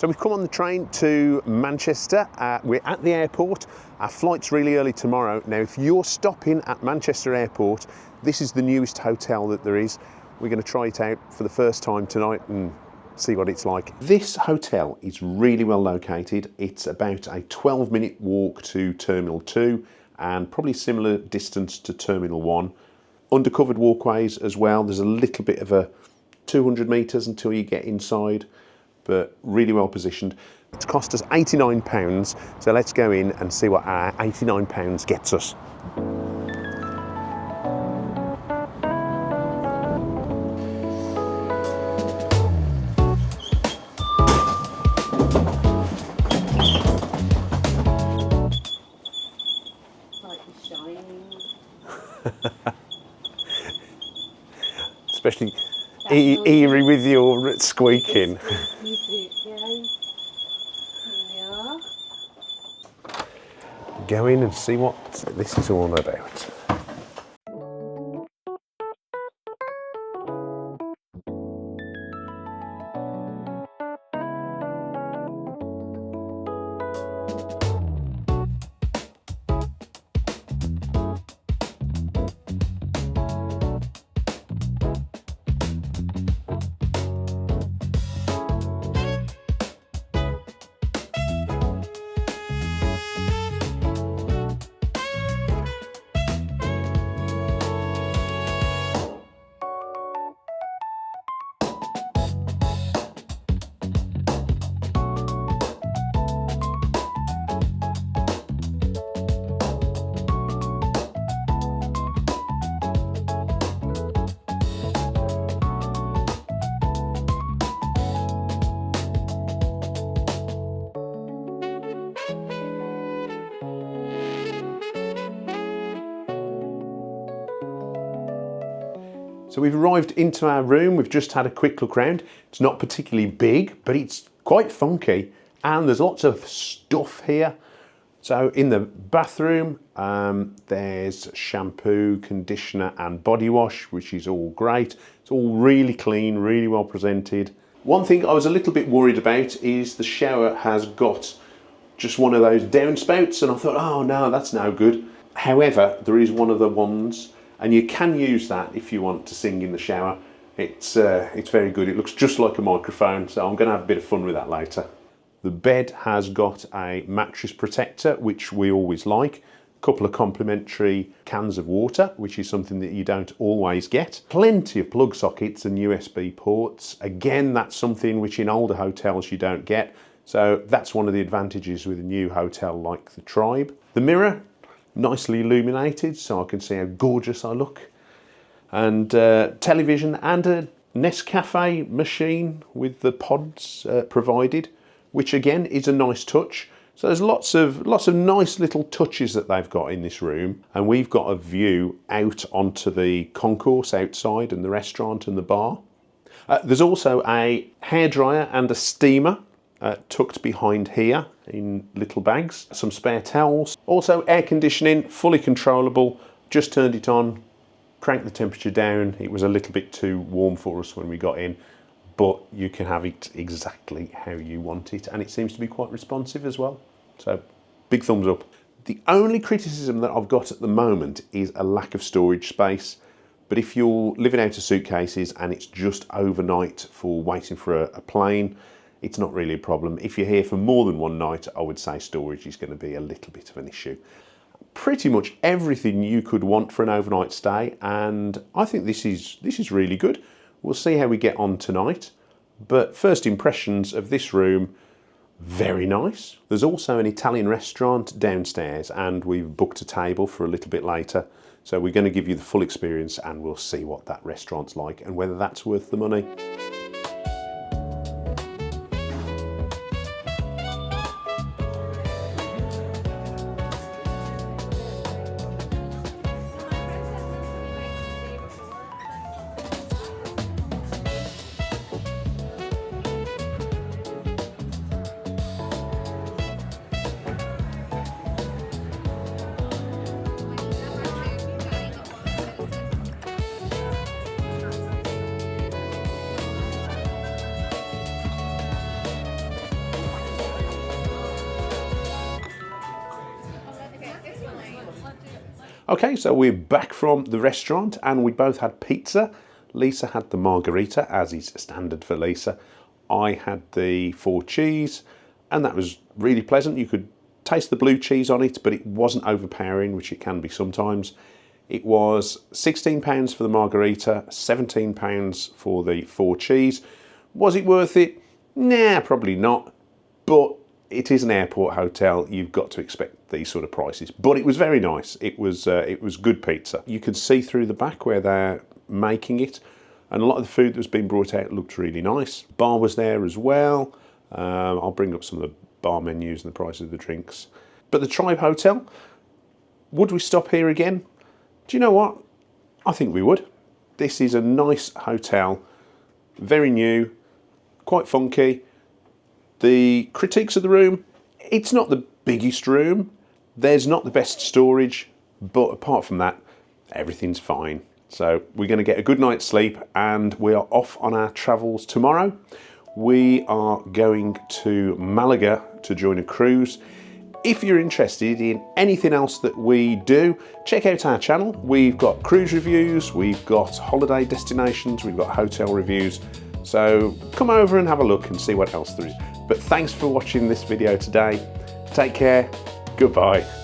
So we've come on the train to Manchester. We're at the airport. Our flight's really early tomorrow. Now, if you're stopping at Manchester Airport, this is the newest hotel that there is. We're going to try it out for the first time tonight and see what it's like. This hotel is really well located. It's about a 12-minute walk to Terminal 2 and probably similar distance to Terminal 1. Undercovered walkways as well. There's a little bit of a 200 metres until you get inside, but really well positioned. It's cost us £89, so let's go in and see what our £89 gets us. Especially eerie with your squeaking. Go in and see what this is all about. So we've arrived into our room. We've just had a quick look around. It's not particularly big, but it's quite funky, and there's lots of stuff here. So in the bathroom, there's shampoo, conditioner and body wash, which is all great. It's all really clean, really well presented. One thing I was a little bit worried about is the shower has got just one of those downspouts, and I thought, oh no, that's no good. However, there is one of the ones, and you can use that if you want to sing in the shower. It's very good. It looks just like a microphone, so I'm going to have a bit of fun with that later. The bed has got a mattress protector, which we always like. A couple of complimentary cans of water, which is something that you don't always get. Plenty of plug sockets and USB ports. Again, that's something which in older hotels you don't get. So that's one of the advantages with a new hotel like the Tribe. The mirror, nicely illuminated, so I can see how gorgeous I look. And television and a Nescafe machine with the pods provided, which again is a nice touch. So there's lots of nice little touches that they've got in this room, and we've got a view out onto the concourse outside and the restaurant and the bar. There's also a hairdryer and a steamer tucked behind here in little bags. Some spare towels. Also air conditioning, fully controllable. Just turned it on, cranked the temperature down. It was a little bit too warm for us when we got in, but you can have it exactly how you want it, and it seems to be quite responsive as well. So big thumbs up. The only criticism that I've got at the moment is a lack of storage space. But if you're living out of suitcases and it's just overnight for waiting for a plane, it's not really a problem. If you're here for more than one night, I would say storage is going to be a little bit of an issue. Pretty much everything you could want for an overnight stay, and I think this is really good. We'll see how we get on tonight, but first impressions of this room, very nice. There's also an Italian restaurant downstairs, and we've booked a table for a little bit later, so we're going to give you the full experience and we'll see what that restaurant's like and whether that's worth the money. Okay, so we're back from the restaurant and we both had pizza. Lisa had the margarita, as is standard for Lisa. I had the 4 cheese, and that was really pleasant. You could taste the blue cheese on it, but it wasn't overpowering, which it can be sometimes. It was £16 for the margarita, £17 for the 4 cheese. Was it worth it? Nah, probably not. But it is an airport hotel. You've got to expect these sort of prices. But it was very nice. It was good pizza. You could see through the back where they're making it, and a lot of the food that was being brought out looked really nice. Bar was there as well. I'll bring up some of the bar menus and the prices of the drinks. But the Tribe Hotel, would we stop here again? Do you know what? I think we would. This is a nice hotel, very new, quite funky. The critiques of the room, it's not the biggest room. There's not the best storage, but apart from that, everything's fine. So we're going to get a good night's sleep and we are off on our travels tomorrow. We are going to Malaga to join a cruise. If you're interested in anything else that we do, check out our channel. We've got cruise reviews, we've got holiday destinations, we've got hotel reviews. So come over and have a look and see what else there is. But thanks for watching this video today. Take care. Goodbye.